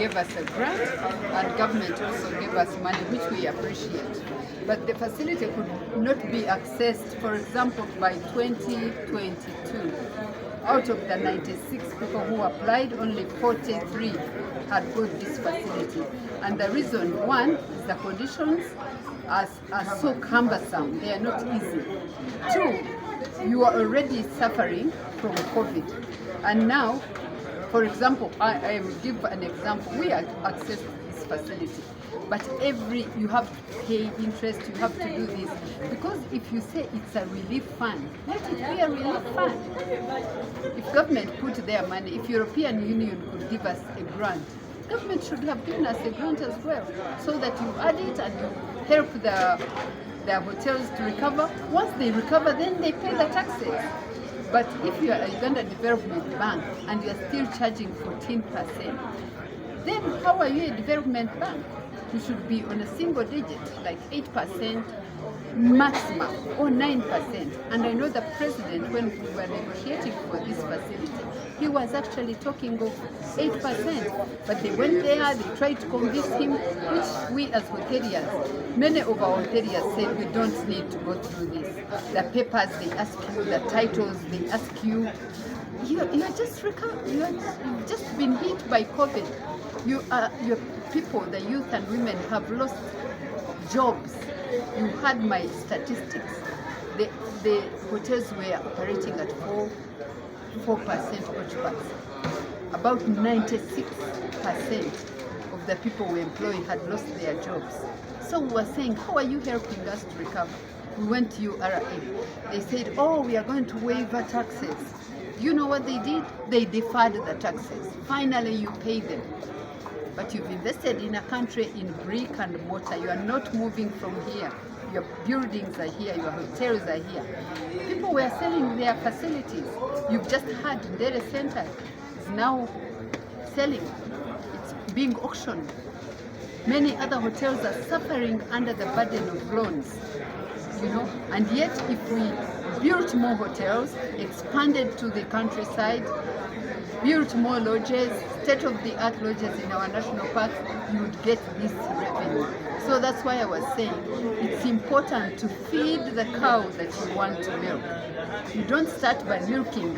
gave us a grant, and government also gave us money, which we appreciate. But the facility could not be accessed, for example, by 2022. Out of the 96 people who applied, only 43 had got this facility. And the reason, one, is the conditions are so cumbersome. They are not easy. Two, you are already suffering from COVID. And now, for example, I will give an example. We are accessed this facility, but you have to pay interest, you have to do this. Because if you say it's a relief fund, let it be a relief fund. If government put their money, if European Union could give us a grant, government should have given us a grant as well, so that you add it and you help the hotels to recover. Once they recover, then they pay the taxes. But if you are a Uganda Development Bank and you are still charging 14%, then how are you a development bank? You should be on a single digit, like 8% maximum or 9%. And I know the president, when we were negotiating for this facility, he was actually talking of 8%. But they went there, they tried to convince him, which we as hoteliers, many of our hoteliers said we don't need to go through this. The papers they ask you, the titles they ask you, you've just been hit by COVID. Your people, the youth and women, have lost jobs. You had my statistics. The hotels were operating at 4% occupancy. About 96% of the people we employ had lost their jobs. So we were saying, how are you helping us to recover? We went to URA. They said, oh, we are going to waive taxes. You know what they did? They deferred the taxes. Finally, you pay them. But you've invested in a country in brick and mortar. You are not moving from here. Your buildings are here, your hotels are here. People were selling their facilities. You've just had data center is now selling. It's being auctioned. Many other hotels are suffering under the burden of loans. And yet if we built more hotels, expanded to the countryside, built more lodges, state-of-the-art lodges in our national parks, you would get this revenue. So that's why I was saying it's important to feed the cow that you want to milk. You don't start by milking